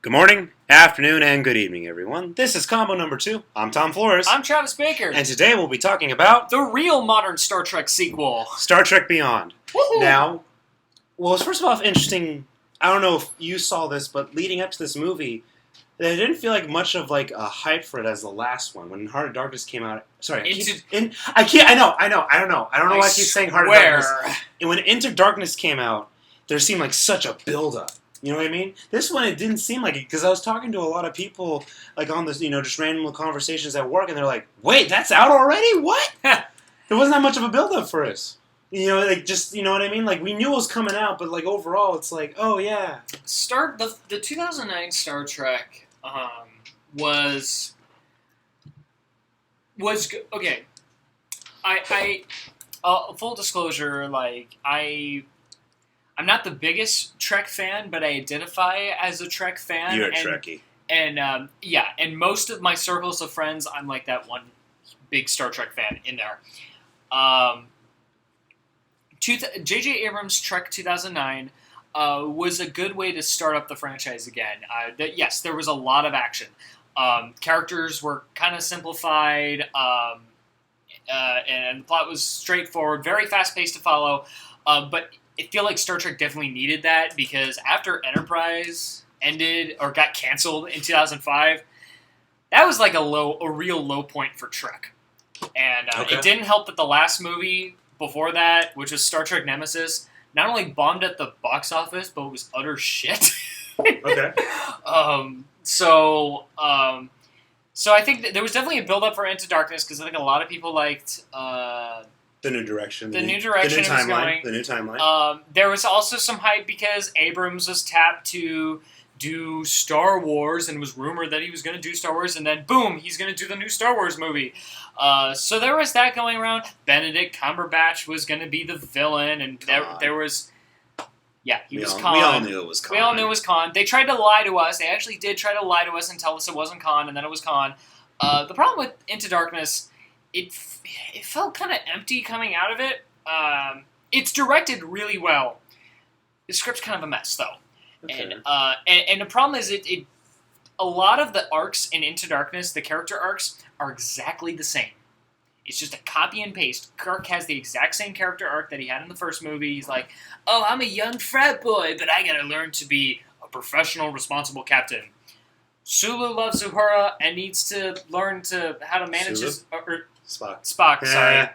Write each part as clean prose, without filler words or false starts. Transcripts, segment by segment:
Good morning, afternoon, and good evening, everyone. This is Combo Number 2. I'm Tom Flores. I'm Travis Baker. And today we'll be talking about the real modern Star Trek sequel. Star Trek Beyond. Woo-hoo! Now, well, it's first of all interesting. I don't know if you saw this, but leading up to this movie, there didn't feel like much of like a hype for it as the last one. When Heart of Darkness came out, sorry, I know. I don't know why I keep saying Heart of Darkness. And when Into Darkness came out, there seemed like such a build-up. You know what I mean? This one, it didn't seem like it, because I was talking to a lot of people, like on this, just random conversations at work, and they're like, "Wait, that's out already? What?" There wasn't that much of a build-up for us. Just, you know what I mean? Like, we knew it was coming out, but like overall, it's like, oh yeah. The 2009 Star Trek was okay. I full disclosure, like I'm not the biggest Trek fan, but I identify as a Trek fan. You're a Trekkie. And and most of my circles of friends, I'm like that one big Star Trek fan in there. J.J. Abrams' Trek 2009 was a good way to start up the franchise again. Yes, there was a lot of action. Characters were kind of simplified, and the plot was straightforward, very fast-paced to follow, but I feel like Star Trek definitely needed that, because after Enterprise ended or got canceled in 2005, that was like a real low point for Trek. And It didn't help that the last movie before that, which was Star Trek Nemesis, not only bombed at the box office, but was utter shit. Okay. So I think that there was definitely a build-up for Into Darkness, because I think a lot of people liked the new direction. The new timeline. The new timeline. There was also some hype because Abrams was tapped to do Star Wars, and it was rumored that he was going to do Star Wars, and then boom, he's going to do the new Star Wars movie. So there was that going around. Benedict Cumberbatch was going to be the villain, and there was... Yeah, he was Khan. We all knew it was Khan. We all knew it was Khan. They tried to lie to us. They actually did try to lie to us and tell us it wasn't Khan, and then it was Khan. The problem with Into Darkness, it felt kind of empty coming out of it. It's directed really well. The script's kind of a mess, though. Okay. And the problem is, a lot of the arcs in Into Darkness, the character arcs, are exactly the same. It's just a copy and paste. Kirk has the exact same character arc that he had in the first movie. He's like, "Oh, I'm a young frat boy, but I gotta learn to be a professional, responsible captain." Sulu loves Uhura and needs to learn how to manage his... Spock, sorry.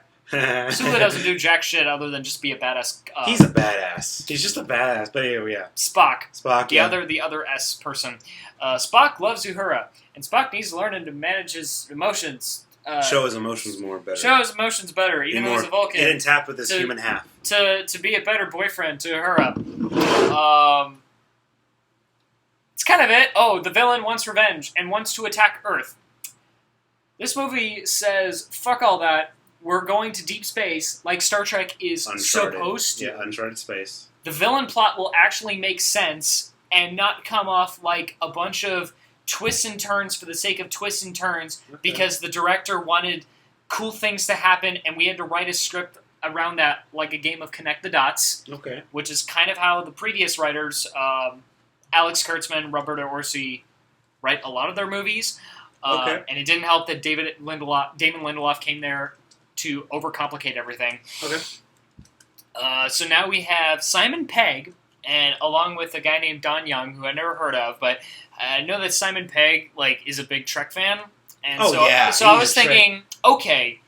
Sulu doesn't do jack shit other than just be a badass. He's a badass. He's just a badass, but yeah. Spock, the other S person. Spock loves Uhura, and Spock needs to learn to manage his emotions. Show his emotions better. Even though he's a Vulcan. Get in tap with his human half. To be a better boyfriend to Uhura. It's kind of it. Oh, the villain wants revenge and wants to attack Earth. This movie says, fuck all that. We're going to deep space like Star Trek is supposed to. Yeah, uncharted space. The villain plot will actually make sense and not come off like a bunch of twists and turns for the sake of twists and turns, because the director wanted cool things to happen and we had to write a script around that, like a game of connect the dots. Okay. Which is kind of how the previous writers, Alex Kurtzman, Roberto Orci, write a lot of their movies. And it didn't help that Damon Lindelof came there to overcomplicate everything. Okay. So now we have Simon Pegg, and along with a guy named Don Young, who I never heard of, but I know that Simon Pegg is a big Trek fan, and so I was thinking, okay,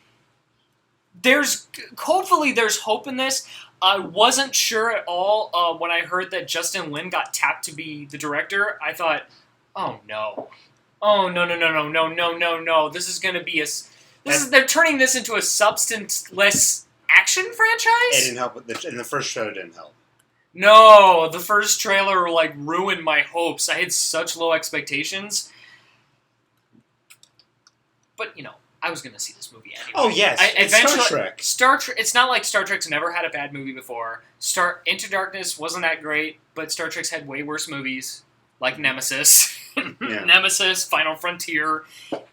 hopefully there's hope in this. I wasn't sure at all when I heard that Justin Lin got tapped to be the director. I thought, oh no, this is going to be they're turning this into a substanceless action franchise. It didn't help. In the first trailer, didn't help. No, the first trailer ruined my hopes. I had such low expectations. But, I was going to see this movie anyway. Oh, yes. It's Star Trek. It's not like Star Trek's never had a bad movie before. Into Darkness wasn't that great, but Star Trek's had way worse movies, like Nemesis. Yeah. Nemesis, Final Frontier,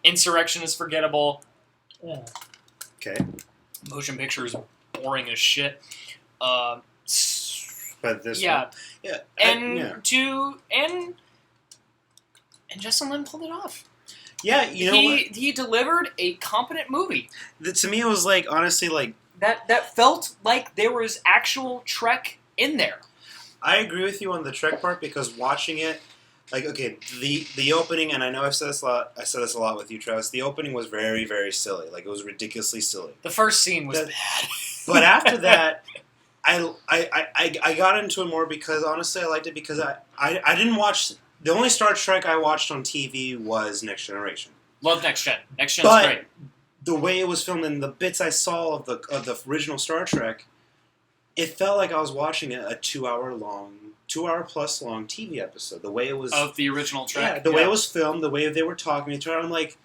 Insurrection is forgettable. Yeah. Okay. Motion picture is boring as shit. But this yeah. one... Yeah. And And Justin Lin pulled it off. Yeah, you know what? He delivered a competent movie. To me, it was like, honestly, like... That felt like there was actual Trek in there. I agree with you on the Trek part, because watching it, like, okay, the opening, and I know I said this a lot with you, Travis, the opening was very, very silly. Like, it was ridiculously silly. The first scene was bad. But after that, I got into it more because, honestly, I liked it because I didn't watch... The only Star Trek I watched on TV was Next Generation. Love Next Gen. Next Gen's great. The way it was filmed and the bits I saw of the original Star Trek, it felt like I was watching a 2 hour plus long TV episode. The way it was of the original Trek. Yeah, the way it was filmed, the way they were talking to each other. I'm like,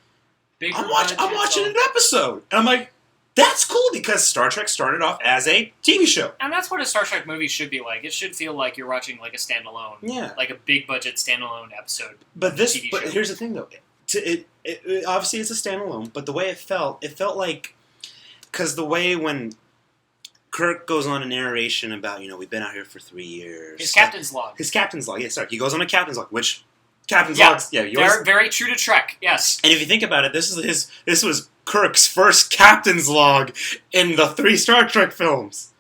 I'm watching an episode, and I'm like, that's cool because Star Trek started off as a TV show, and that's what a Star Trek movie should be like. It should feel like you're watching like a standalone, like a big budget standalone episode. But here's the thing though. It obviously it's a standalone, but the way it felt like, because the way when Kirk goes on a narration about, we've been out here for 3 years. His captain's log. Yeah, sorry. He goes on a captain's log, which captain's logs, very true to Trek. Yes. And if you think about it, this was Kirk's first captain's log in the 3 Star Trek films.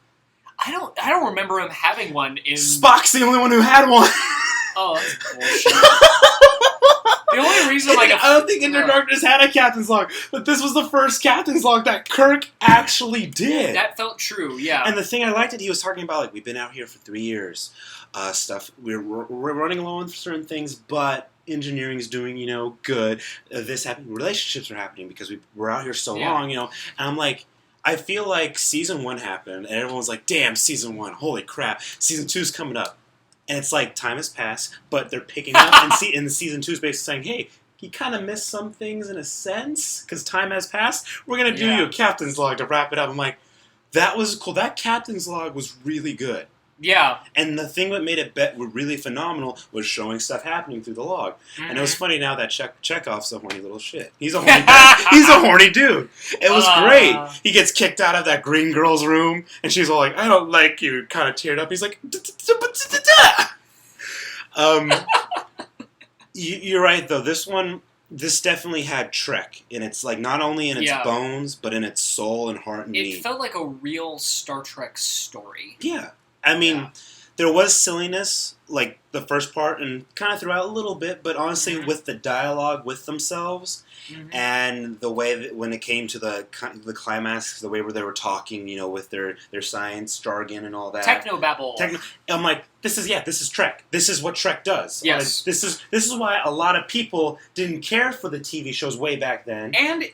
I don't remember him having one in. Spock's the only one who had one. Oh, that's bullshit. The only reason, I don't think Into Darkness had a captain's log, but this was the first captain's log that Kirk actually did. That felt true, yeah. And the thing I liked he was talking about, like, we've been out here for 3 years, stuff. We're running low on certain things, but engineering's doing, good. This happened. Relationships are happening because we're out here so long, And I'm like, I feel like season 1 happened, and everyone's like, damn, season 1, holy crap. Season 2's coming up. And it's like, time has passed, but they're picking up, and the season 2 is basically saying, hey, you kind of missed some things in a sense, because time has passed. We're going to do you a captain's log to wrap it up. I'm like, that was cool. That captain's log was really good. Yeah. And the thing that made it really phenomenal was showing stuff happening through the log. Mm-hmm. And it was funny now that Chekhov's a horny little shit. He's a horny He's a horny dude. It was great. He gets kicked out of that green girl's room, and she's all like, I don't like you, kind of teared up. He's like, you're right, though. This definitely had Trek, and it's like not only in its bones, but in its soul and heart and It felt like a real Star Trek story. Yeah. I mean, there was silliness, like the first part, and kind of throughout a little bit, but honestly, with the dialogue with themselves, and the way that when it came to the climax, the way where they were talking, with their science jargon and all that. Technobabble. I'm like, this is Trek. This is what Trek does. Yes. This is why a lot of people didn't care for the TV shows way back then. And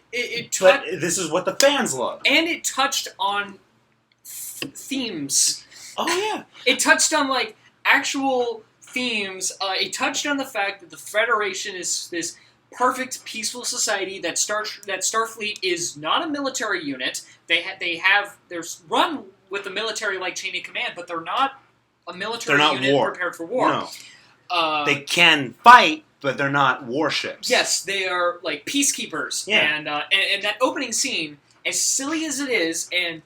but this is what the fans love. And it touched on themes. Oh, yeah. It touched on, actual themes. It touched on the fact that the Federation is this perfect, peaceful society, that Starfleet is not a military unit. They're run with a military-like chain of command, but they're not a military unit prepared for war. No. They can fight, but they're not warships. Yes, they are, peacekeepers. Yeah. And that opening scene, as silly as it is, and...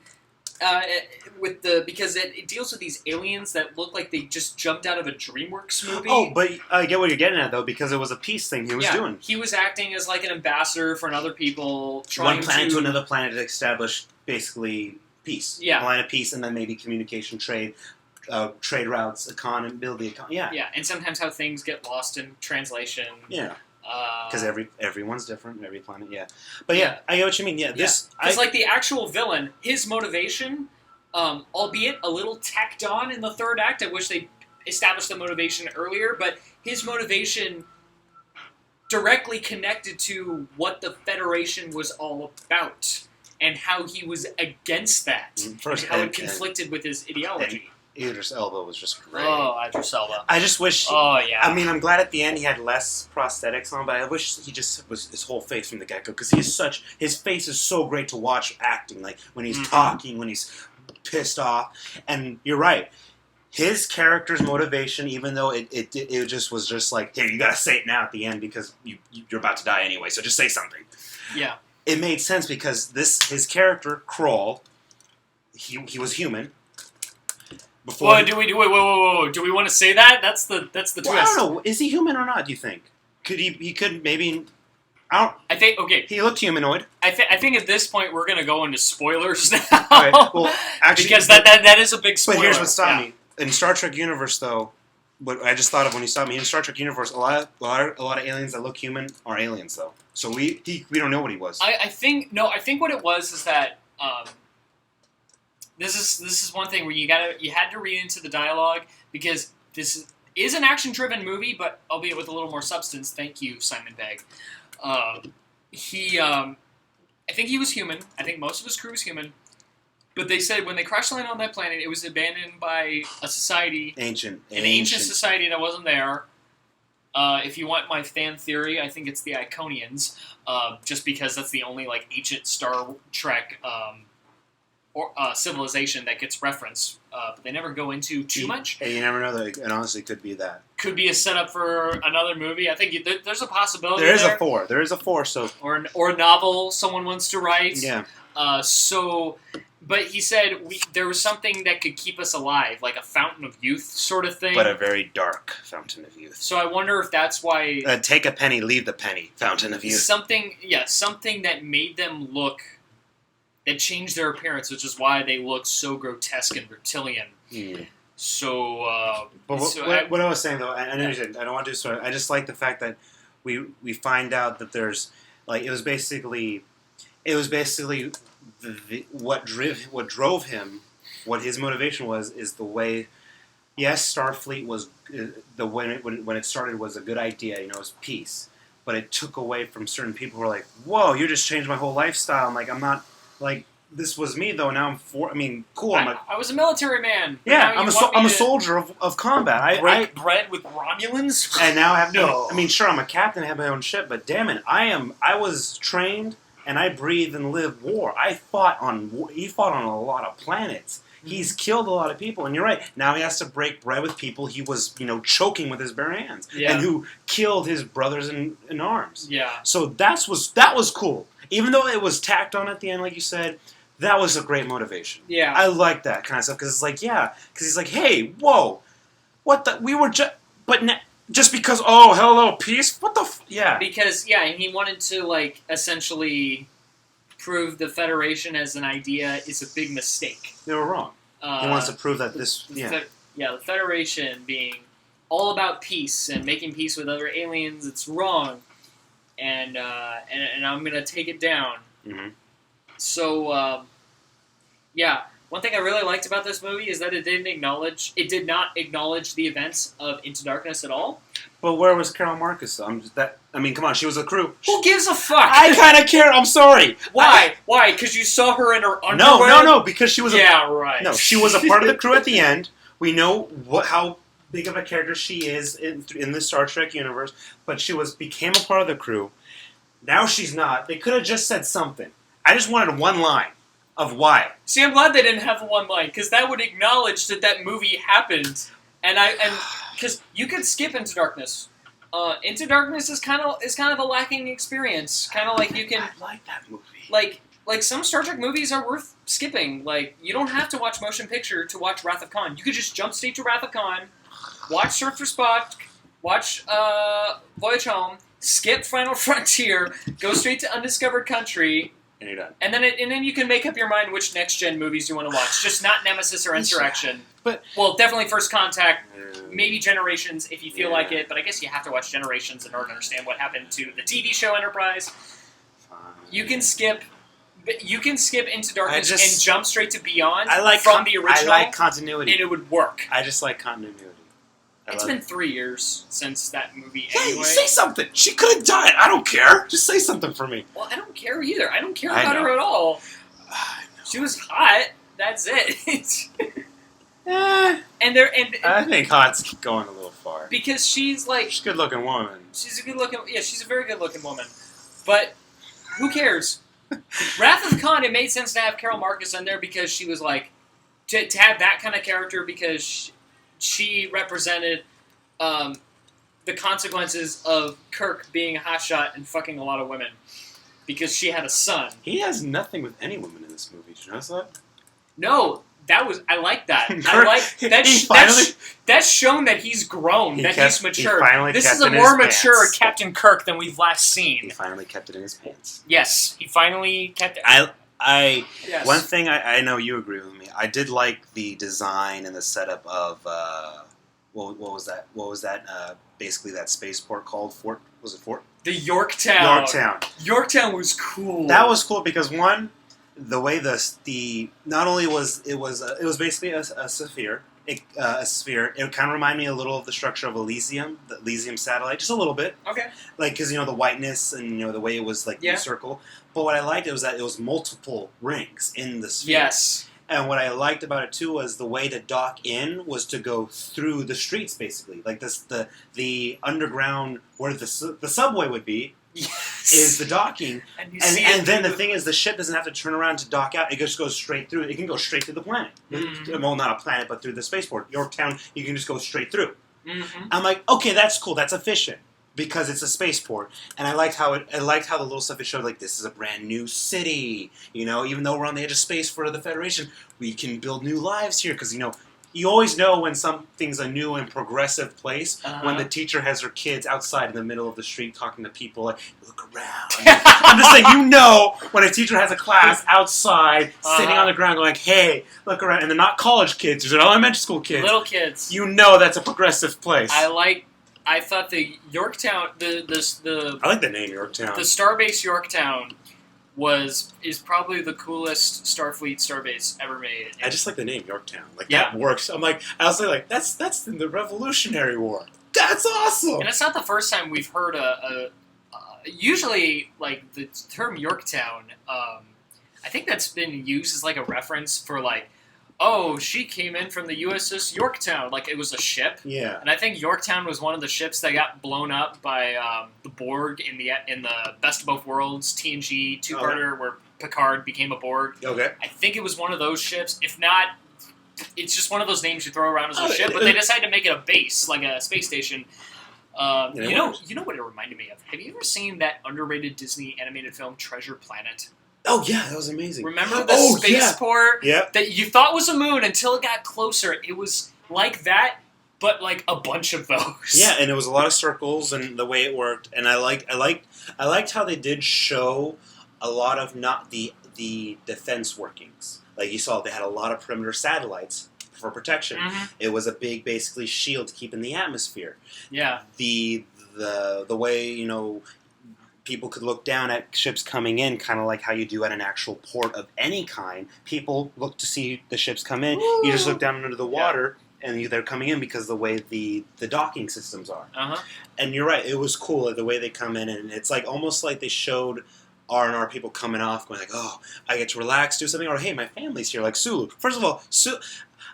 because it deals with these aliens that look like they just jumped out of a DreamWorks movie. Oh, but I get what you're getting at, though, because it was a peace thing he was doing. He was acting as an ambassador for other people, one planet to another planet to establish basically peace. Yeah, a line of peace, and then maybe communication, trade routes, build the economy. Yeah, yeah, and sometimes how things get lost in translation. Yeah. Because everyone's different, every planet, But I get what you mean, Because, the actual villain, his motivation, albeit a little tacked on in the third act, I wish they established the motivation earlier, but his motivation directly connected to what the Federation was all about, and how he was against that, and how it conflicted with his ideology. Idris Elba was just great. Oh, Idris Elba. I just wish... Oh, yeah. I mean, I'm glad at the end he had less prosthetics on, but I wish he just was his whole face from the get-go, because his face is so great to watch acting, when he's talking, when he's pissed off. And you're right. His character's motivation, even though it just was just like, hey, you gotta say it now at the end, because you're about to die anyway, so just say something. Yeah. It made sense, because his character, Kroll, he was human. Do we want to say that? That's the twist. I don't know. Is he human or not, do you think? Could he could maybe. I think okay. He looked humanoid. I think at this point we're gonna go into spoilers now. Right. Well, actually, because that is a big spoiler. But here's what stopped me in Star Trek universe, though. What I just thought of when you stopped me in Star Trek universe, a lot of aliens that look human are aliens, though. So we don't know what he was. I think what it was is that this is one thing where you had to read into the dialogue because this is an action-driven movie, but albeit with a little more substance. Thank you, Simon Pegg. I think he was human. I think most of his crew was human. But they said when they crash landed on that planet, it was abandoned by a society, an ancient society that wasn't there. If you want my fan theory, I think it's the Iconians, just because that's the only ancient Star Trek civilization that gets referenced. But they never go into too much. Hey, you never know. It honestly could be that. Could be a setup for another movie. I think there's a possibility. There is a 4. There is a 4. So or a novel someone wants to write. Yeah. But he said there was something that could keep us alive, like a fountain of youth sort of thing. But a very dark fountain of youth. So I wonder if that's why... take a penny, leave the penny, fountain of youth. Something that made them look... that changed their appearance, which is why they look so grotesque and reptilian. Mm. So... what I was saying, though, I don't want to do so. I just like the fact that we find out that there's... it was basically what drove him, what his motivation was, is the way. Yes, Starfleet was when it started was a good idea. It was peace, but it took away from certain people who were like, "Whoa, you just changed my whole lifestyle." I'm not this was me though. Now I'm cool. I was a military man. Yeah, I'm a soldier of combat. I bred with Romulans, and now I have no. I mean, sure, I'm a captain. I have my own ship, but damn it, I was trained. And I breathe and live war. He fought on a lot of planets. Mm-hmm. He's killed a lot of people. And you're right. Now he has to break bread with people he was, choking with his bare hands. Yeah. And who killed his brothers in arms. Yeah. So that was cool. Even though it was tacked on at the end, like you said, that was a great motivation. Yeah. I like that kind of stuff. Because it's because he's like, hey, whoa. What the... We were just... But... Just because, hello, peace? What the yeah. Because, and he wanted to, essentially prove the Federation as an idea is a big mistake. They were wrong. He wants to prove that this, the Federation being all about peace and making peace with other aliens, it's wrong. And I'm going to take it down. Mm-hmm. So, one thing I really liked about this movie is that it did not acknowledge the events of Into Darkness at all. But where was Carol Marcus? Come on, she was a crew. Who gives a fuck? I kind of care. I'm sorry. Why? Why? Because you saw her in her underwear? No. Because she was. Right. No, she was a part of the crew at the end. We know how big of a character she is in the Star Trek universe. But she became a part of the crew. Now she's not. They could have just said something. I just wanted one line. Of why? See, I'm glad they didn't have one line because that would acknowledge that movie happened, and because you could skip Into Darkness. Into Darkness is kind of a lacking experience. Kind of like you can. I like that movie. Like some Star Trek movies are worth skipping. Like you don't have to watch motion picture to watch Wrath of Khan. You could just jump straight to Wrath of Khan, watch Search for Spock, watch Voyage Home, skip Final Frontier, go straight to Undiscovered Country. And you're done. And then you can make up your mind which next-gen movies you want to watch. Just not Nemesis or Insurrection. Well, definitely First Contact, maybe Generations if you feel like it, but I guess you have to watch Generations in order to understand what happened to the TV show Enterprise. Fine. You can skip Into Darkness and jump straight to Beyond from the original. I like continuity. And it would work. I just like continuity. It's been 3 years since that movie anyway. Hey, say something! She could have died! I don't care! Just say something for me. Well, I don't care either. I don't care about her at all. She was hot. That's it. I think hot's going a little far. Because she's a good looking woman. She's a very good looking woman. But who cares? Wrath of Khan, it made sense to have Carol Marcus in there because she was to have that kind of character because she represented the consequences of Kirk being a hotshot and fucking a lot of women because she had a son. He has nothing with any woman in this movie. Did you notice that? No, I like that. I like that. That's shown that he's grown, he's matured. This is a more mature Captain Kirk than we've last seen. He finally kept it in his pants. Yes, he finally kept it. Yes. One thing I know you agree with me. I did like the design and the setup of what was that? What was that? Basically, that spaceport called Fort. Was it Fort? The Yorktown. Yorktown was cool. That was cool because the way not only was it was basically a sphere. A sphere. It kind of reminded me a little of the structure of Elysium, the Elysium satellite, just a little bit. Okay. Like, because the whiteness and the way it was like in a circle. But what I liked was that it was multiple rings in the sphere. Yes. And what I liked about it too was the way to dock in was to go through the streets, basically. Like the underground where the subway would be. Yes. Is the docking, and then the thing is, the ship doesn't have to turn around to dock out. It just goes straight through. It can go straight through the planet. Mm-hmm. Well, not a planet, but through the spaceport. Yorktown, you can just go straight through. Mm-hmm. I'm like, okay, that's cool. That's efficient because it's a spaceport, and I liked how the little stuff it showed. Like, this is a brand new city. Even though we're on the edge of space for the Federation, we can build new lives here because You always know when something's a new and progressive place when the teacher has her kids outside in the middle of the street talking to people like, look around. I'm just saying, when a teacher has a class outside, sitting on the ground going, hey, look around. And they're not college kids, they're elementary school kids. Little kids. That's a progressive place. I thought the Yorktown, I like the name Yorktown. The Starbase Yorktown is probably the coolest Starfleet starbase ever made. I just like the name Yorktown. That works. I'm like, I was like, that's in the Revolutionary War. That's awesome. And it's not the first time we've heard usually like the term Yorktown. I think that's been used as like a reference for like, oh, she came in from the USS Yorktown. Like, it was a ship. Yeah. And I think Yorktown was one of the ships that got blown up by the Borg in the Best of Both Worlds TNG two-parter where Picard became a Borg. Okay. I think it was one of those ships. If not, it's just one of those names you throw around as a ship. But they decided to make it a base, like a space station. You know what it reminded me of? Have you ever seen that underrated Disney animated film Treasure Planet? Oh, yeah, that was amazing. Remember the spaceport that you thought was a moon until it got closer? It was like that, but like a bunch of those. Yeah, and it was a lot of circles and the way it worked. And I liked how they did show a lot of not the defense workings. Like you saw, they had a lot of perimeter satellites for protection. Mm-hmm. It was a big, basically, shield to keep in the atmosphere. Yeah. The way, people could look down at ships coming in, kind of like how you do at an actual port of any kind. People look to see the ships come in. Ooh. You just look down into the water, and they're coming in because of the way the docking systems are. Uh-huh. And you're right, it was cool the way they come in, and it's like almost like they showed R&R people coming off, going like, oh, I get to relax, do something, or hey, my family's here, like Sulu. First of all,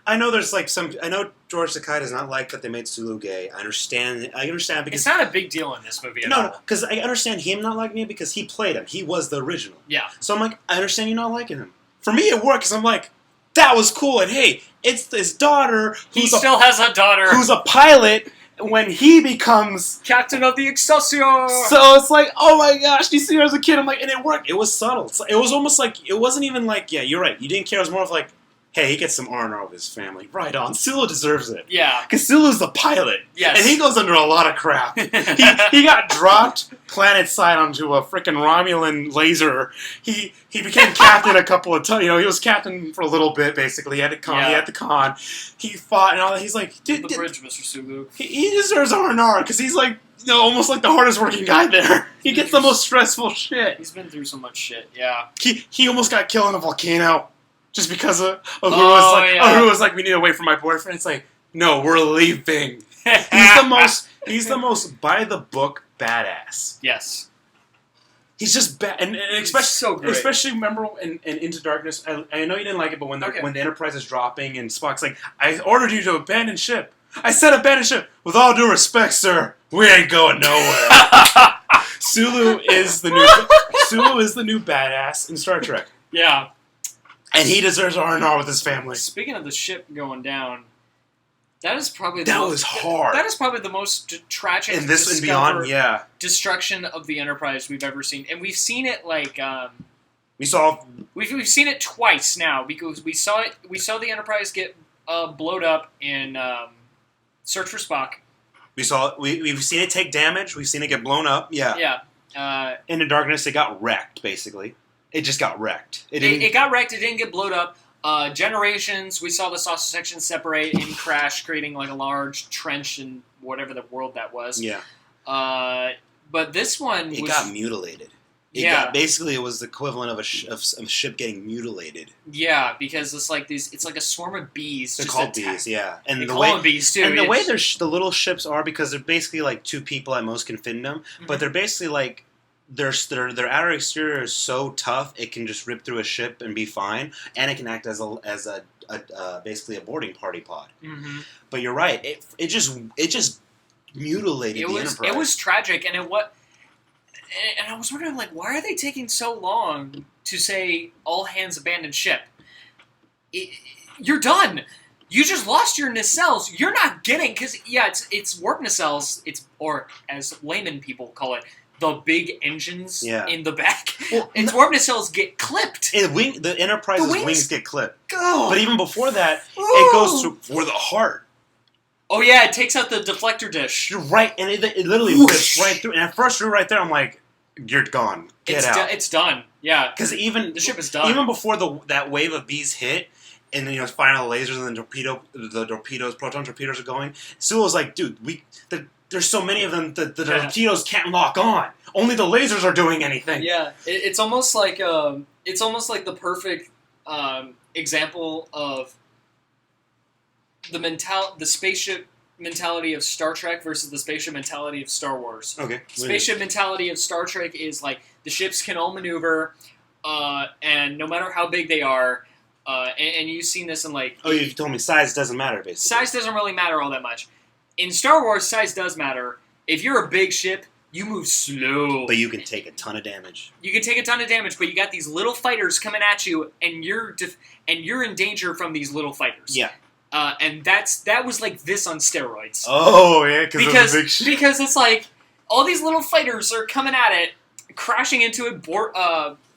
I know there's like I know George Takei does not like that they made Sulu gay. I understand because it's not a big deal in this movie at all. No, because I understand him not liking it because he played him. He was the original. Yeah. So I'm like, I understand you not liking him. For me, it worked because I'm like, that was cool. And hey, it's his daughter. He still has a daughter who's a pilot. When he becomes Captain of the Excelsior, so it's like, oh my gosh, you see her as a kid. I'm like, and it worked. It was subtle. It was almost like it wasn't even like, yeah, you're right. You didn't care. It was more of like, hey, he gets some R&R with his family. Right on. Sulu deserves it. Yeah. Because Sulu's the pilot. Yes. And he goes under a lot of crap. he got dropped planet side onto a freaking Romulan laser. He became captain a couple of times. He was captain for a little bit, basically. He had the con. He fought and all that. He's like, dude, the bridge, Mr. Sulu. He deserves R&R because he's like, almost like the hardest working guy there. He gets the most stressful shit. He's been through so much shit, yeah. He almost got killed in a volcano. Just because of who was like, we need to wait for my boyfriend. It's like, no, we're leaving. He's the most by the book badass. Yes. He's just bad, and especially so great. Especially remember in Into Darkness. I know you didn't like it, but when the Enterprise is dropping and Spock's like, I ordered you to abandon ship. I said abandon ship. With all due respect, sir, we ain't going nowhere. Sulu is the new badass in Star Trek. Yeah. And he deserves R&R with his family. Speaking of the ship going down, that was probably hard. That is probably the most tragic in this and beyond, destruction of the Enterprise we've ever seen, and we've seen it like we've seen it twice now because we saw the Enterprise get blowed up in Search for Spock. We've seen it take damage. We've seen it get blown up. Yeah. Yeah. Into Darkness, it got wrecked. Basically, it just got wrecked. It got wrecked. It didn't get blowed up. Generations. We saw the saucer section separate and crash, creating like a large trench in whatever the world that was. Yeah. But this one got mutilated. It was the equivalent of a ship getting mutilated. Yeah, because it's like a swarm of bees. They're called bees, yeah. And they call them bees too. And the way the little ships are, because they're basically like 2 people at most can fit in them, but they're basically like their outer exterior is so tough it can just rip through a ship and be fine, and it can act as a basically a boarding party pod. Mm-hmm. But you're right, it just mutilated the Enterprise. It was tragic, and I was wondering, like, why are they taking so long to say all hands abandon ship? You're done. You just lost your nacelles. You're not getting, because it's warp nacelles. Or as layman people call it, the big engines in the back. Well, its warp nacelles get clipped. The Enterprise's wings get clipped. Oh. But even before that, it goes for the heart. Oh yeah, it takes out the deflector dish. You're right, and it literally rips right through. And at first, you're right there. I'm like, "You're gone. Get out." It's done. Yeah, because even the ship is done. Even before that wave of bees hit, and then firing all the lasers and the proton torpedoes are going. Sulu was like, "Dude, there's so many of them. The torpedoes can't lock on. Only the lasers are doing anything." Yeah, it's almost like the perfect example of the spaceship mentality of Star Trek versus the spaceship mentality of Star Wars. Okay. Spaceship mentality of Star Trek is like the ships can all maneuver, and no matter how big they are, and you've seen this in like... Oh, you told me size doesn't matter, basically. Size doesn't really matter all that much. In Star Wars, size does matter. If you're a big ship, you move slow. But you can take a ton of damage. You can take a ton of damage, but you got these little fighters coming at you, and you're in danger from these little fighters. Yeah. And that was like this on steroids. Oh, yeah, because of the big ship. Because it's like, all these little fighters are coming at it, crashing into it,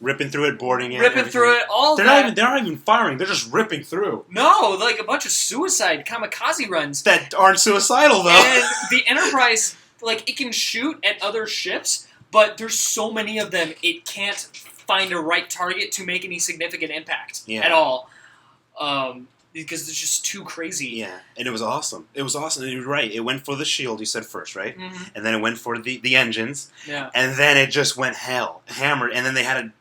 ripping through it, boarding it. Ripping through it, they're not even firing, they're just ripping through. No, like a bunch of suicide kamikaze runs. That aren't suicidal, though. And the Enterprise, like, it can shoot at other ships, but there's so many of them, it can't find a right target to make any significant impact at all. Because it's just too crazy. Yeah, and it was awesome. It was awesome. And you're right. It went for the shield, you said first, right? Mm-hmm. And then it went for the engines. Yeah. And then it just went hammered. And then they had to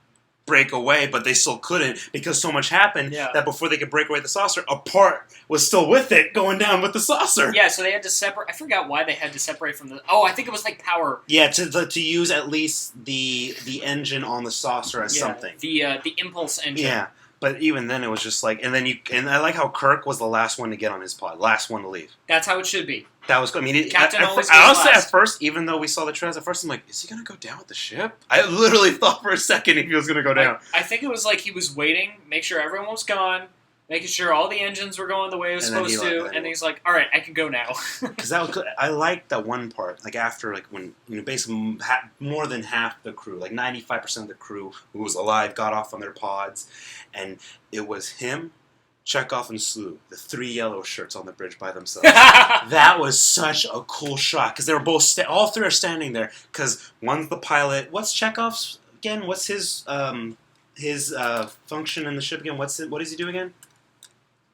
break away, but they still couldn't because so much happened that before they could break away the saucer, a part was still with it going down with the saucer. Yeah, so they had to separate. I forgot why they had to separate from the... Oh, I think it was like power. Yeah, to use at least the engine on the saucer as something. The impulse engine. Yeah. But even then, it was just like, and I like how Kirk was the last one to get on his pod, last one to leave. That's how it should be. That was good. I mean, Captain always I goes also last. at first, even though we saw the trailers, at first I'm like, is he gonna go down with the ship? I literally thought for a second he was gonna go down. I think it was like he was waiting, make sure everyone was gone, making sure all the engines were going the way it was supposed to, and he's like, all right, I can go now. Because that was good. I liked that one part, like after, like when basically more than half the crew, like 95% of the crew who was alive, got off on their pods, and it was him, Chekhov, and Sulu, the 3 yellow shirts on the bridge by themselves. That was such a cool shot because they were both all 3 are standing there. Because one's the pilot. What's Chekhov's again? What's his function in the ship again? What does he do again?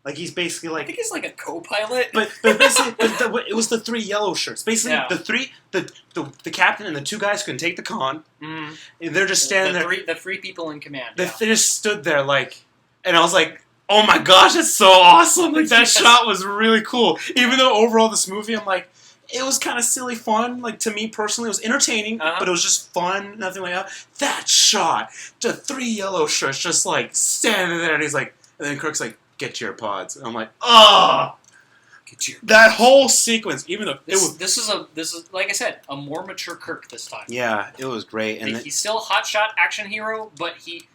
Like he's basically like... I think he's like a co-pilot. But basically, it was the 3 yellow shirts. Basically, the captain and the 2 guys couldn't take the con. Mm. And they're just standing there. The 3 people in command. They just stood there like... And I was like, oh my gosh, that's so awesome. Like that shot was really cool. Even though overall this movie, I'm like, it was kind of silly fun. Like to me personally, it was entertaining, but it was just fun. Nothing like that. That shot, the 3 yellow shirts just like standing there. And he's like... And then Kirk's like, get your pods. And I'm like, oh, that whole sequence. Even though this is like I said, a more mature Kirk this time. Yeah, it was great. And he's still a hotshot action hero, but he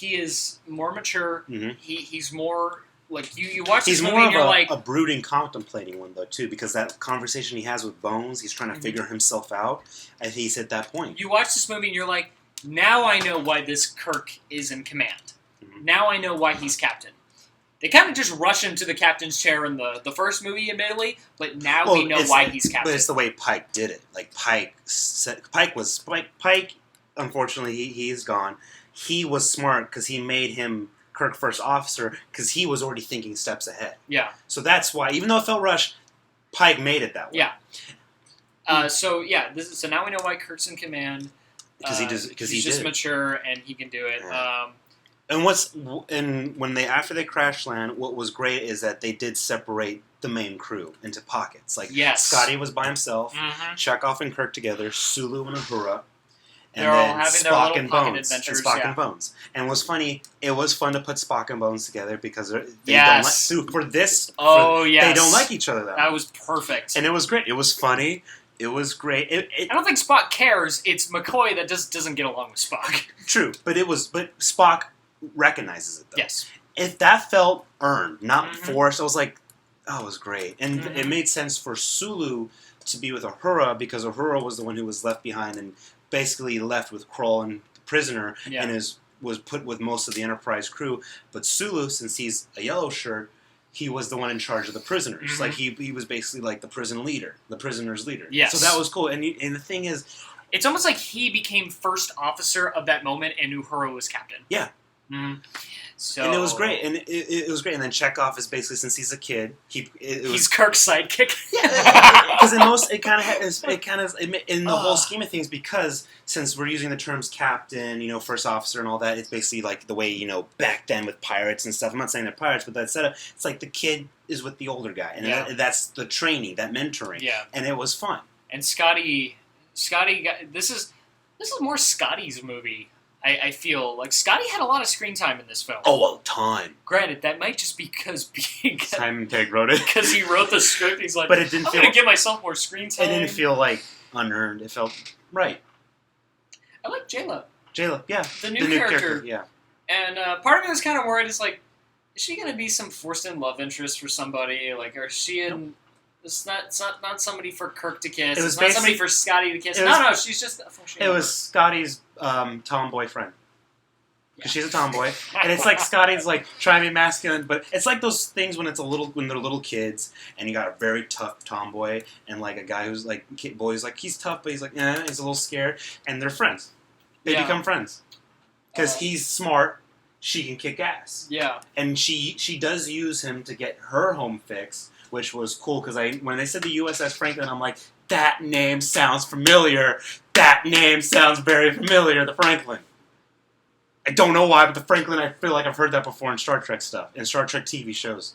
is more mature. Mm-hmm. He's more like you watch this movie more and you're of like a brooding, contemplating one though too, because that conversation he has with Bones, he's trying to figure himself out. And he's at that point. You watch this movie and you're like, now I know why this Kirk is in command. Mm-hmm. Now I know why he's captain. They kind of just rush into the captain's chair in the first movie, admittedly, but now we know why he's captain. But it's the way Pike did it. Like, Pike, unfortunately, he's gone. He was smart because he made him Kirk first officer because he was already thinking steps ahead. Yeah. So that's why, even though it felt rushed, Pike made it that way. Yeah. So now we know why Kirk's in command. Because he's just mature and he can do it. Yeah. When after they crash land, what was great is that they did separate the main crew into pockets. Like, Scotty was by himself, Chekhov and Kirk together, Sulu and Uhura, and they're then all having Spock their and little Bones. adventures, And Spock and Bones. And it was funny. It was fun to put Spock and Bones together because they don't they don't like each other that much. That was perfect. And it was great. It was funny. It was great. I don't think Spock cares. It's McCoy that just doesn't get along with Spock. True, but Spock recognizes it though. Yes. If that felt earned, not forced, I was like, oh, it was great. And it made sense for Sulu to be with Uhura because Uhura was the one who was left behind and basically left with Kroll and the prisoner and was put with most of the Enterprise crew. But Sulu, since he's a yellow shirt, he was the one in charge of the prisoners. Like, he was basically like the prison leader, the prisoners' leader. Yes. So that was cool. And the thing is, it's almost like he became first officer of that moment and Uhura was captain. Yeah. So, and it was great, and it was great. And then Chekhov is basically, since he's a kid, he's Kirk's sidekick. Yeah, because in most in the whole scheme of things, because since we're using the terms captain, first officer, and all that, it's basically like the way back then with pirates and stuff. I'm not saying they're pirates, but that setup, it's like the kid is with the older guy, and that's the training, that mentoring. Yeah, and it was fun. And Scotty this is more Scotty's movie. I feel like Scotty had a lot of screen time in this film. Oh, a ton. Granted, that might just be because Simon Pegg wrote it. Because he wrote the script. He's like, but it didn't I'm going to give myself more screen time. It didn't feel like unearned. It felt right. I like J-Lo. J-Lo, yeah. The new character. Yeah. And part of me was kind of worried. It's like, is she going to be some forced-in love interest for somebody? Like, or is she in... Nope. It's not somebody for Kirk to kiss. It's not somebody for Scotty to kiss. No, she's just... It was Scotty's tomboy friend. Because she's a tomboy. And it's like Scotty's like trying to be masculine, but it's like those things when they're little kids and you got a very tough tomboy and like a guy who's like, boy's like, he's tough, but he's like, he's a little scared. And they're friends. They become friends. Because he's smart, she can kick ass. Yeah. And she does use him to get her home fix, which was cool because when they said the USS Franklin, I'm like, that name sounds familiar. That name sounds very familiar, the Franklin. I don't know why, but the Franklin, I feel like I've heard that before in Star Trek stuff, in Star Trek TV shows.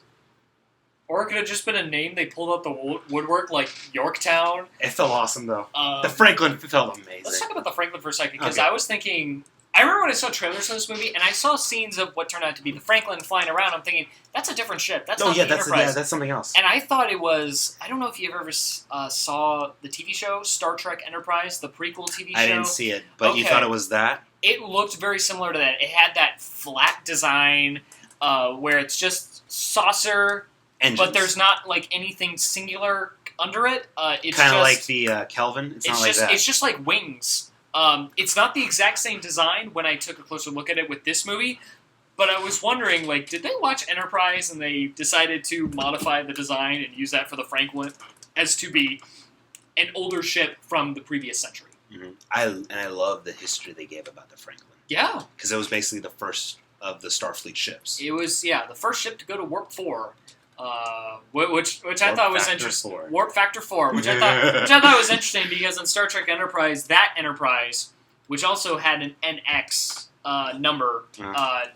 Or it could have just been a name they pulled out the woodwork, like Yorktown. It felt awesome, though. The Franklin felt amazing. Let's talk about the Franklin for a second, because I was thinking... I remember when I saw trailers for this movie, and I saw scenes of what turned out to be the Franklin flying around. I'm thinking, that's a different ship. That's not the Enterprise. That's something else. And I thought it was... I don't know if you ever saw the TV show, Star Trek Enterprise, the prequel TV show. I didn't see it, but you thought it was that? It looked very similar to that. It had that flat design where it's just saucer, engines. But there's not like anything singular under it. It's kind of like the Kelvin. It's not like that. It's just like wings. It's not the exact same design when I took a closer look at it with this movie, but I was wondering, like, did they watch Enterprise and they decided to modify the design and use that for the Franklin as to be an older ship from the previous century? Mm-hmm. I love the history they gave about the Franklin. Yeah. Because it was basically the first of the Starfleet ships. It was, the first ship to go to Warp 4. Which I thought was interesting. Warp Factor 4, which I thought was interesting because in Star Trek Enterprise, that Enterprise, which also had an NX number,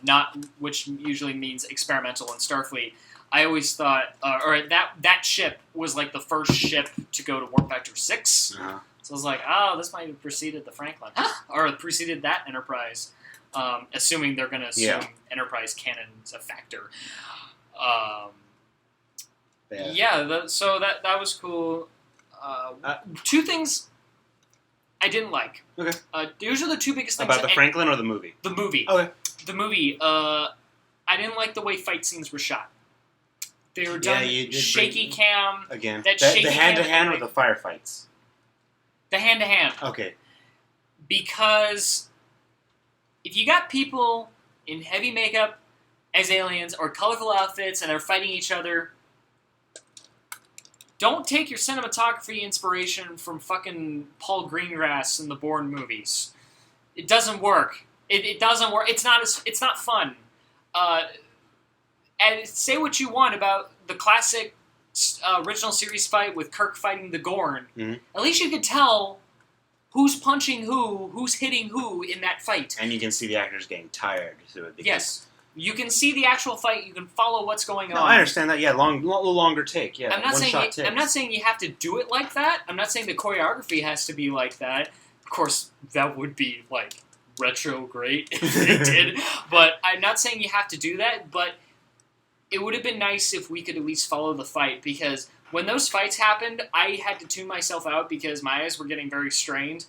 not which usually means experimental in Starfleet. I always thought, or that ship was like the first ship to go to Warp Factor 6. Uh-huh. So I was like, this might have preceded the Franklin, or preceded that Enterprise, assuming they're going to assume Enterprise canon's a factor. So that was cool. Two things I didn't like. Okay. Those are the two biggest things. About the Franklin or the movie? The movie. Okay. The movie. I didn't like the way fight scenes were shot. They were done shaky cam. Again. The hand-to-hand or the firefights? The hand-to-hand. Okay. Because if you got people in heavy makeup as aliens or colorful outfits and they're fighting each other, don't take your cinematography inspiration from fucking Paul Greengrass in the Bourne movies. It doesn't work. It doesn't work. It's not fun. And say what you want about the classic original series fight with Kirk fighting the Gorn. Mm-hmm. At least you could tell who's punching who, who's hitting who in that fight. And you can see the actors getting tired through it. Yes. You can see the actual fight. You can follow what's going on. No, I understand that. Yeah, little longer take. Yeah, I'm not saying you have to do it like that. I'm not saying the choreography has to be like that. Of course, that would be like retro great if they did. But I'm not saying you have to do that. But it would have been nice if we could at least follow the fight, because when those fights happened, I had to tune myself out because my eyes were getting very strained,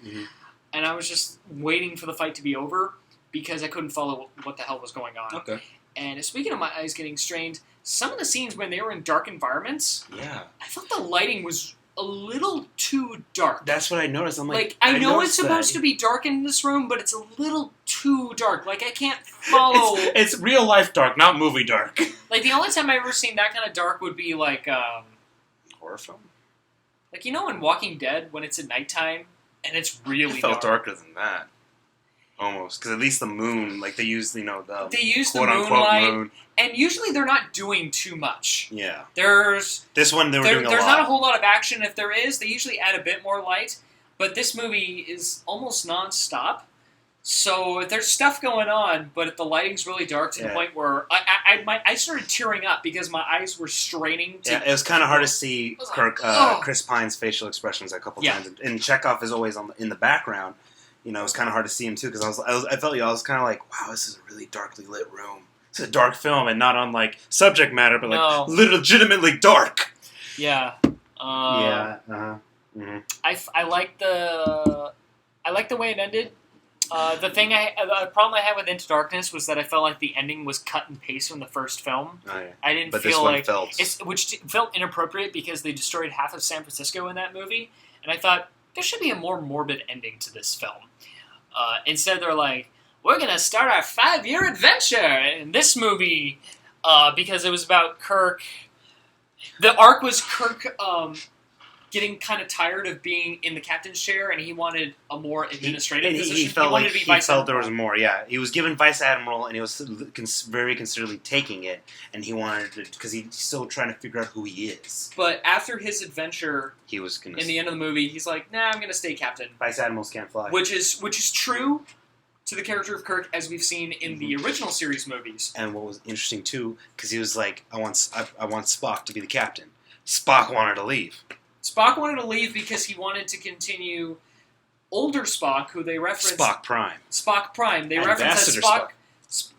and I was just waiting for the fight to be over because I couldn't follow what the hell was going on. Okay. And speaking of my eyes getting strained, some of the scenes when they were in dark environments, I thought the lighting was a little too dark. That's what I noticed. I'm like I know it's supposed to be dark in this room, but it's a little too dark. Like, I can't follow. It's real life dark, not movie dark. Like, the only time I've ever seen that kind of dark would be like horror film. Like, you know, in Walking Dead when it's at nighttime and it's really it felt dark. darker than that. Almost, because at least the moon, like they use, the moonlight, moon, and usually they're not doing too much. Yeah. There's this one they were doing a lot. There's not a whole lot of action. If there is, they usually add a bit more light. But this movie is almost non-stop, so there's stuff going on, but the lighting's really dark to the point where I started tearing up because my eyes were straining. It was kind of hard to see Chris Pine's facial expressions a couple times, and Chekhov is always in the background. You know, it was kind of hard to see him too because I was kind of like, wow, this is a really darkly lit room. It's a dark film, and not on like subject matter, but like legitimately dark. Yeah. Mm-hmm. I like the way it ended. The problem I had with Into Darkness was that I felt like the ending was cut and paste from the first film. Oh, yeah. I didn't feel like which felt inappropriate because they destroyed half of San Francisco in that movie, and I thought there should be a more morbid ending to this film. Instead, they're like, we're going to start our 5-year adventure in this movie because it was about Kirk. The arc was Kirk getting kind of tired of being in the captain's chair, and he wanted a more administrative position. He felt there was more, yeah. He was given vice admiral, and he was very considerably taking it, and he wanted to, because he's still trying to figure out who he is. But after his adventure, he was in the end of the movie, he's like, nah, I'm going to stay captain. Vice admirals can't fly. Which is true to the character of Kirk as we've seen in the original series movies. And what was interesting, too, because he was like, I want Spock to be the captain. Spock wanted to leave. Spock wanted to leave because he wanted to continue older Spock, who they referenced... Spock Prime. They referenced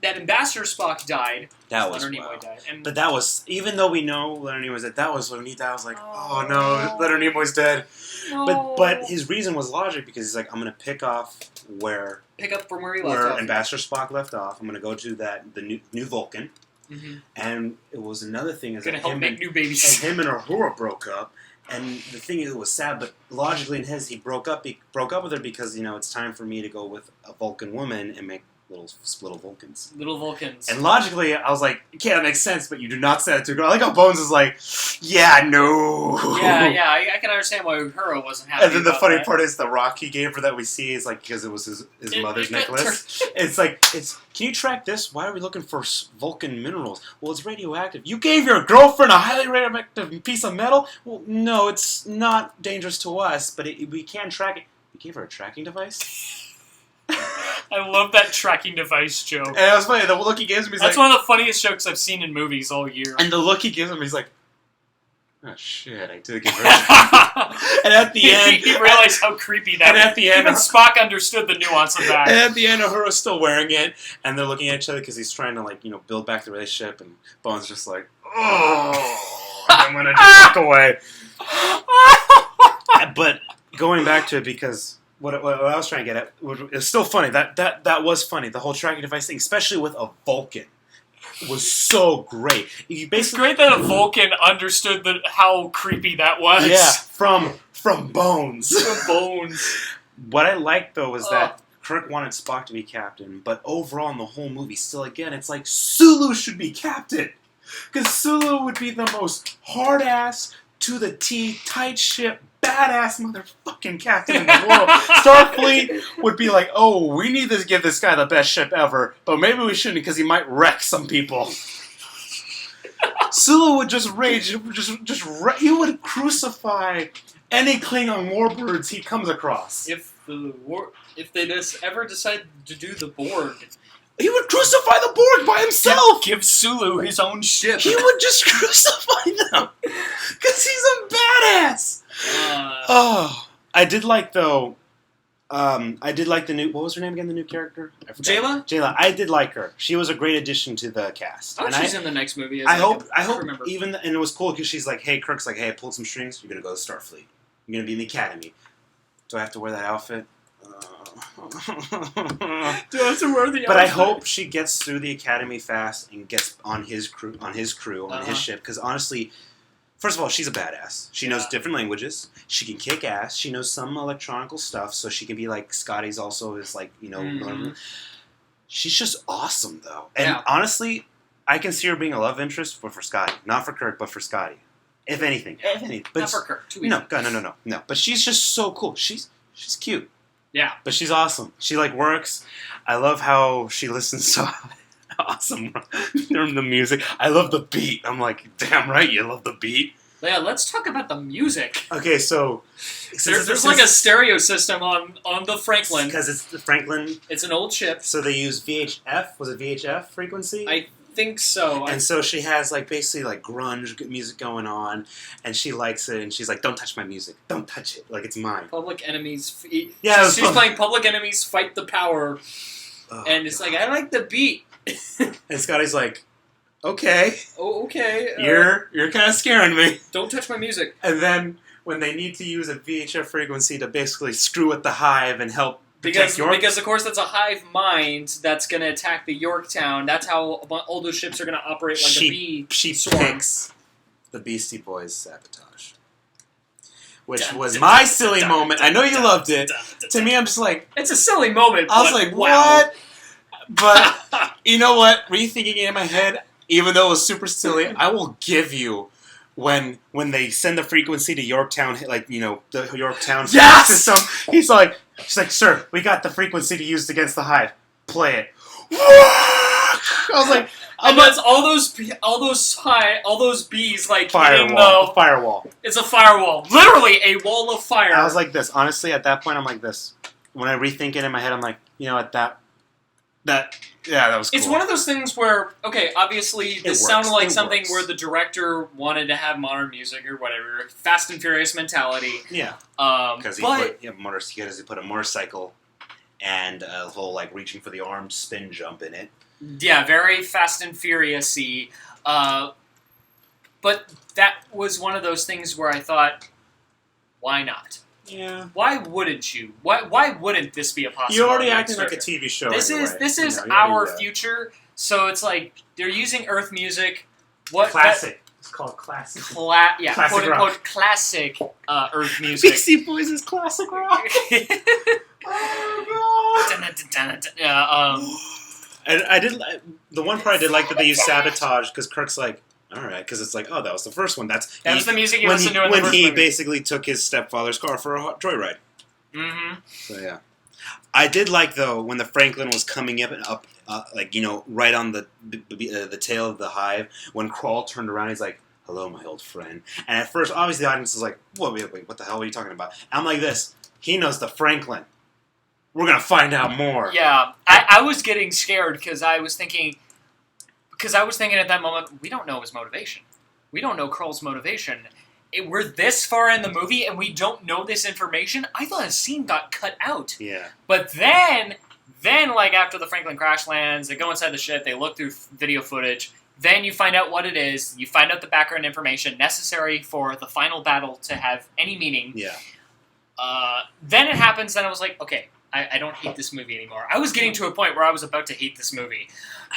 that Ambassador Spock died. That was Leonard Nimoy died. But that was... Even though we know Leonard Nimoy's dead, that was when he died. I was like, oh no, Leonard Nimoy's dead. No. But his reason was logic, because he's like, I'm going to pick up from where he left off. Ambassador Spock left off. I'm going to go to the new Vulcan. Mm-hmm. And it was another thing is that him make new babies. And him and Uhura broke up. And the thing is, it was sad, but logically in his, he broke up with her because, it's time for me to go with a Vulcan woman and make little Vulcans. Little Vulcans. And logically, I was like, okay, that makes sense, but you do not say that to a girl. I like how Bones is like, yeah, no. Yeah, I can understand why Uhura wasn't happy. And then the funny part is the rock he gave her that we see is like, because it was his mother's necklace. It's like, can you track this? Why are we looking for Vulcan minerals? Well, it's radioactive. You gave your girlfriend a highly radioactive piece of metal? Well, no, it's not dangerous to us, but we can track it. You gave her a tracking device? I love that tracking device joke. And it was funny, the look he gives me is That's one of the funniest jokes I've seen in movies all year. And the look he gives him, he's like, oh shit, I did give her a And at the end... He realized how creepy that was. At the end... Even Spock understood the nuance of that. And at the end, Uhura's still wearing it, and they're looking at each other because he's trying to, build back the relationship, and Bones just like, oh, I'm going to just walk away. But going back to it, because... What I was trying to get at, it's still funny. That was funny. The whole tracking device thing, especially with a Vulcan, was so great. It's great that a Vulcan understood how creepy that was. Yeah, from Bones. From Bones. What I liked, though, was that Kirk wanted Spock to be captain, but overall in the whole movie, still again, it's like Sulu should be captain. Because Sulu would be the most hard-ass, to-the-T, tight ship, badass motherfucking captain in the world. Starfleet would be like, oh, we need to give this guy the best ship ever, but maybe we shouldn't because he might wreck some people. Sulu would just rage, he would crucify any Klingon warbirds he comes across. If they ever decide to do the Borg, he would crucify the Borg by himself! Give Sulu his own ship. He would just crucify them! Because he's a badass! I did like, though... the new... What was her name again, the new character? Jayla? Jayla. I did like her. She was a great addition to the cast. Oh, she's in the next movie. I hope even... And it was cool because she's like, hey, Kirk's like, hey, I pulled some strings. You're going to go to Starfleet. You're going to be in the Academy. Do I have to wear that outfit? Do I have to wear the outfit? But I hope she gets through the Academy fast and gets on his crew, on his ship. Because honestly, first of all, she's a badass. She knows different languages. She can kick ass. She knows some electronical stuff, so she can be like Scotty's. Also, is like she's just awesome though. And honestly, I can see her being a love interest for Scotty, not for Kirk, but for Scotty. If anything. But not for Kirk. No. But she's just so cool. She's cute. Yeah. But she's awesome. She, like, works. I love how she listens so awesome from the music. I love the beat. I'm like, damn right, you love the beat. Yeah, let's talk about the music. Okay, so... There's like a stereo system on the Franklin. Because it's the Franklin. It's an old ship. So they use VHF. Was it VHF frequency? I think so. And so she has like basically like grunge music going on, and she likes it, and she's like, "Don't touch my music. Don't touch it. Like it's mine." Public Enemies. She's playing Public Enemies Fight the Power, and it's like I like the beat. And Scotty's like, "Okay, okay, you're kind of scaring me. Don't touch my music." And then when they need to use a VHF frequency to basically screw with the hive and help. Because of course that's a hive mind that's going to attack the Yorktown. That's how all those ships are going to operate like a bee swarm. Picks the Beastie Boys Sabotage. Which was my silly moment. I know you loved it. To me, I'm just like... It's a silly moment, I was like, what? But, you know what? Rethinking it in my head, even though it was super silly, I will give you... When they send the frequency to Yorktown, like, you know, the Yorktown system, she's like, sir, we got the frequency to use against the hive. Play it. I was like, and that's all those bees like hitting the firewall. It's a firewall, literally a wall of fire. I was like this. Honestly, at that point, I'm like this. When I rethink it in my head, I'm like, you know, at that was cool. It's one of those things where, okay, obviously this sounded like something where the director wanted to have modern music or whatever, Fast and Furious mentality. Yeah. Because he put a motorcycle and a whole, like, reaching for the arm spin jump in it. Yeah, very Fast and Furious-y. But that was one of those things where I thought, why not? Yeah. Why wouldn't you? Why wouldn't this be a possibility? You're already acting like a TV show. This is our future, so it's like they're using Earth music. Classic. It's called classic. Classic quote unquote classic Earth music. Beastie Boys is classic rock. Oh god. And I did the one part I did like that they used Sabotage because Kirk's like. All right, because it's like, oh, that was the first one. That was the music you listened to in the first movie. When he movie. basically took his stepfather's car for a joyride. Mm-hmm. So, yeah. I did like, though, when the Franklin was coming up like, you know, right on the tail of the hive, when Crawl turned around, he's like, hello, my old friend. And at first, obviously, the audience is like, wait, what the hell are you talking about? And I'm like this. He knows the Franklin. We're going to find out more. Yeah. I was getting scared because I was thinking at that moment, we don't know his motivation. We don't know Kroll's motivation. We're this far in the movie and we don't know this information. I thought a scene got cut out. Yeah. But then like after the Franklin crash lands, they go inside the ship, they look through video footage, then you find out what it is, you find out the background information necessary for the final battle to have any meaning. Yeah. Then it happens, then I was like, okay, I don't hate this movie anymore. I was getting to a point where I was about to hate this movie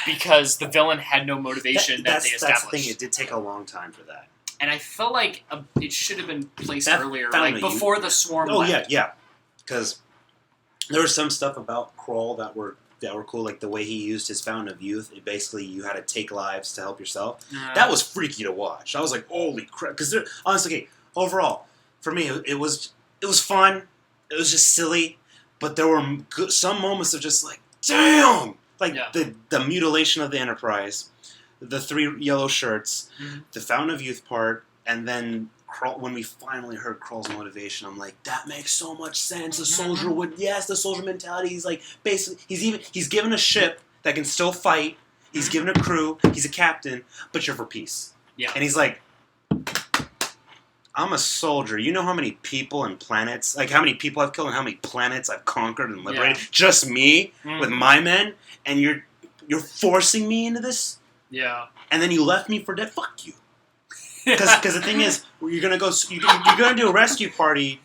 because the villain had no motivation that they established. That's the thing. It did take a long time for that. And I felt like it should have been placed earlier, like before the swarm left. Yeah. Because There was some stuff about Kroll that were cool, like the way he used his Fountain of Youth. It basically, you had to take lives to help yourself. That was freaky to watch. I was like, holy crap! Because honestly, okay, overall, for me, it was fun. It was just silly, but there were some moments of just like, damn, like the mutilation of the Enterprise, the 3 yellow shirts, the Fountain of Youth part, and then when we finally heard Kroll's motivation, I'm like, that makes so much sense. The soldier the soldier mentality. He's like, basically, he's given a ship that can still fight. He's given a crew. He's a captain, but you're for peace. Yeah. And he's like, I'm a soldier. You know how many people and planets, like how many people I've killed and how many planets I've conquered and liberated? Yeah. Just me with my men, and you're forcing me into this? Yeah. And then you left me for dead? Fuck you. Because the thing is, you're gonna do a rescue party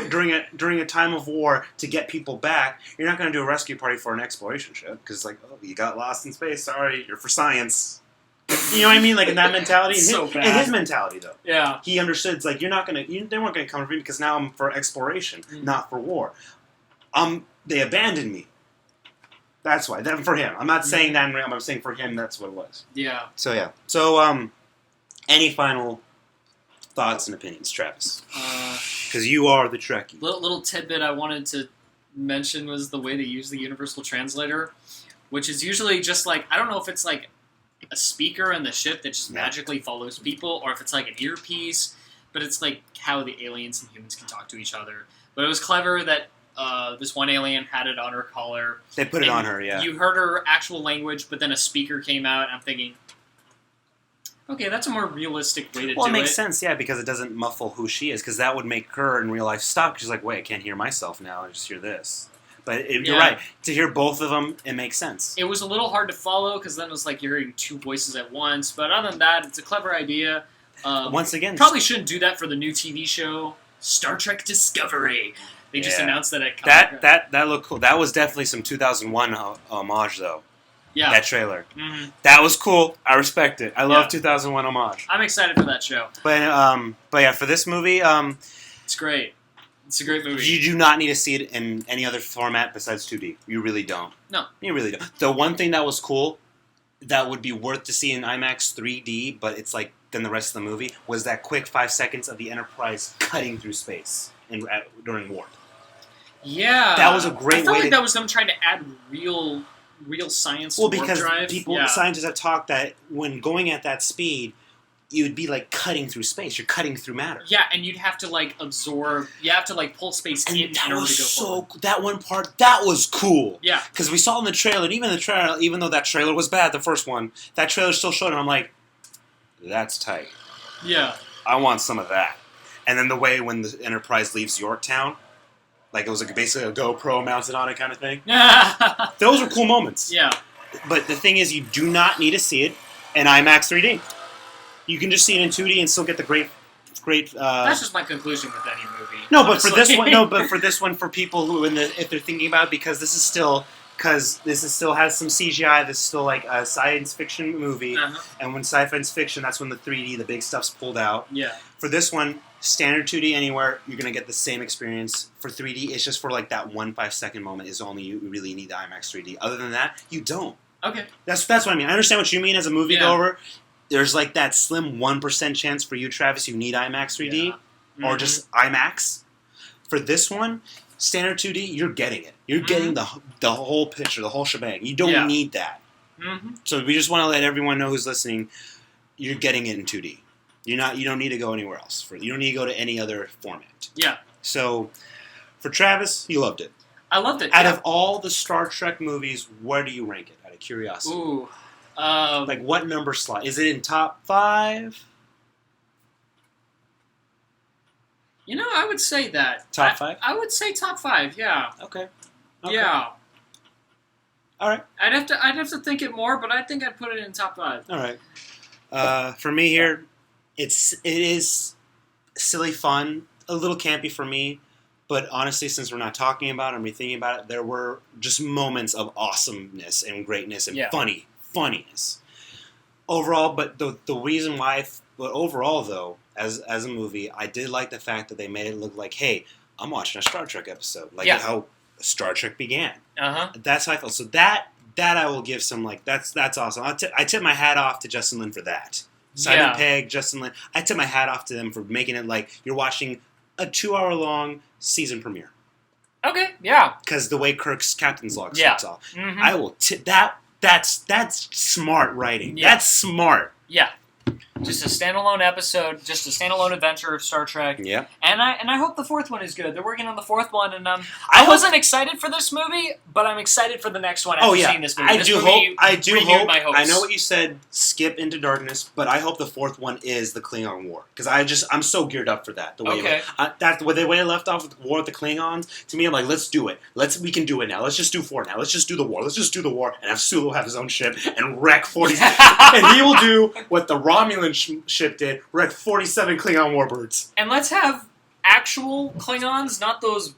during a time of war to get people back. You're not gonna do a rescue party for an exploration ship because like, oh, you got lost in space. Sorry, you're for science. You know what I mean? Like in that mentality, in his mentality though. Yeah. He understood. It's like they weren't gonna come for me because now I'm for exploration, not for war. They abandoned me. That's why. That for him. I'm not saying that. I'm saying for him, that's what it was. Yeah. So yeah. So any final thoughts and opinions, Travis? Because you are the Trekkie. Little tidbit I wanted to mention was the way they use the Universal Translator, which is usually just like, I don't know if it's like a speaker in the ship that just magically follows people, or if it's like an earpiece, but it's like how the aliens and humans can talk to each other. But it was clever that this one alien had it on her collar. They put it on her, yeah. You heard her actual language, but then a speaker came out, and I'm thinking, okay, that's a more realistic way to do it. Well, it makes sense, yeah, because it doesn't muffle who she is, because that would make her in real life stop. She's like, wait, I can't hear myself now. I just hear this. But you're right. To hear both of them, it makes sense. It was a little hard to follow, because then it was like you're hearing 2 voices at once. But other than that, it's a clever idea. Once again, probably shouldn't do that for the new TV show, Star Trek Discovery. They just announced that it that looked cool. That was definitely some 2001 homage, though. Yeah. That trailer. Mm-hmm. That was cool. I respect it. I love 2001 homage. I'm excited for that show. But yeah, for this movie, it's great. It's a great movie. You do not need to see it in any other format besides 2D. You really don't. No. You really don't. The one thing that was cool, that would be worth to see in IMAX 3D, but it's like then the rest of the movie, was that quick 5 seconds of the Enterprise cutting through space during warp. Yeah. That was a great way. I felt like that was them trying to add real science. Well, because scientists have talked that when going at that speed, you would be like cutting through space. You're cutting through matter. Yeah, and you'd have to like absorb. You have to like pull space in order to go forward. That one part that was cool. Yeah, because we saw in the trailer, and even though that trailer was bad, the first one, that trailer still showed, and I'm like, that's tight. Yeah, I want some of that. And then the way when the Enterprise leaves Yorktown. Like, it was like basically a GoPro mounted on it kind of thing. Those were cool moments. Yeah. But the thing is, you do not need to see it in IMAX 3D. You can just see it in 2D and still get the great... That's just my conclusion with any movie. No, honestly. But for this one, for people who, if they're thinking about it, because this still has some CGI, this is still like a science fiction movie, and when science fiction, that's when the 3D, the big stuff's pulled out. Yeah. For this one, standard 2D anywhere, you're going to get the same experience. For 3D, it's just for like that 1 5-second moment is only you really need the IMAX 3D. Other than that, you don't. Okay. That's what I mean. I understand what you mean as a moviegoer. There's like that slim 1% chance for you, Travis, you need IMAX 3D or just IMAX. For this one, standard 2D, you're getting it. You're getting the whole picture, the whole shebang. You don't need that. Mm-hmm. So we just want to let everyone know who's listening, you're getting it in 2D. You don't need to go anywhere else. You don't need to go to any other format. Yeah. So, for Travis, you loved it. I loved it. Out of all the Star Trek movies, where do you rank it? Out of curiosity. Ooh. Like what number slot? Is it in top 5? You know, I would say that. Top 5? I would say top 5. Yeah. Okay. Yeah. All right. I'd have to think it more, but I think I'd put it in top 5. All right. For me here, it is silly fun, a little campy for me, but honestly, since we're not talking about it and rethinking about it, there were just moments of awesomeness and greatness and funniness. Overall, but the reason why, but overall though, as a movie, I did like the fact that they made it look like, hey, I'm watching a Star Trek episode. Like how Star Trek began. That's how I felt. So that I will give some that's awesome. I tip my hat off to Justin Lin for that. Simon Pegg, Justin Lin. I tip my hat off to them for making it like you're watching a 2-hour long season premiere. Okay, yeah. Because the way Kirk's captain's log starts off, Mm-hmm. I will tip that. That's smart writing. Yeah. That's smart. Yeah. Just a standalone episode, just a standalone adventure of Star Trek. Yeah. And I hope the fourth one is good. They're working on the fourth one, and I wasn't excited for this movie, but I'm excited for the next one after seeing this movie. I do hope. My hopes. I know what you said. Skip Into Darkness, but I hope the fourth one is the Klingon War because I'm so geared up for that. The way that's the way I left off with the War with the Klingons. To me, I'm like, let's do it. We can do it now. Let's just do 4 now. Let's just do the war. Let's just do the war and have Sulu have his own ship and wreck 40. And he will do what the Romulan ship did, wreck 47 Klingon warbirds. And let's have actual Klingons, not those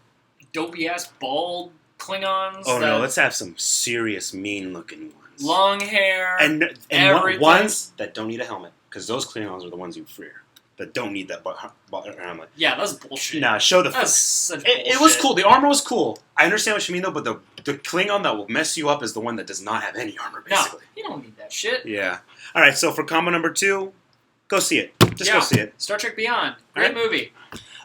dopey-ass bald Klingons. Oh, no, let's have some serious mean-looking ones. Long hair, and everything. Ones that don't need a helmet, because those Klingons are the ones you fear, that don't need that helmet. Yeah, that's bullshit. Nah, show the... That's such bullshit. It was cool. The armor was cool. I understand what you mean, though, but the Klingon that will mess you up is the one that does not have any armor, basically. No, you don't need that shit. Yeah. All right, so for combo number 2... Go see it. Just go see it. Star Trek Beyond. Great movie.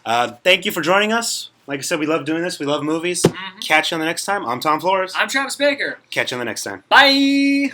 Thank you for joining us. Like I said, we love doing this. We love movies. Mm-hmm. Catch you on the next time. I'm Tom Flores. I'm Travis Baker. Catch you on the next time. Bye.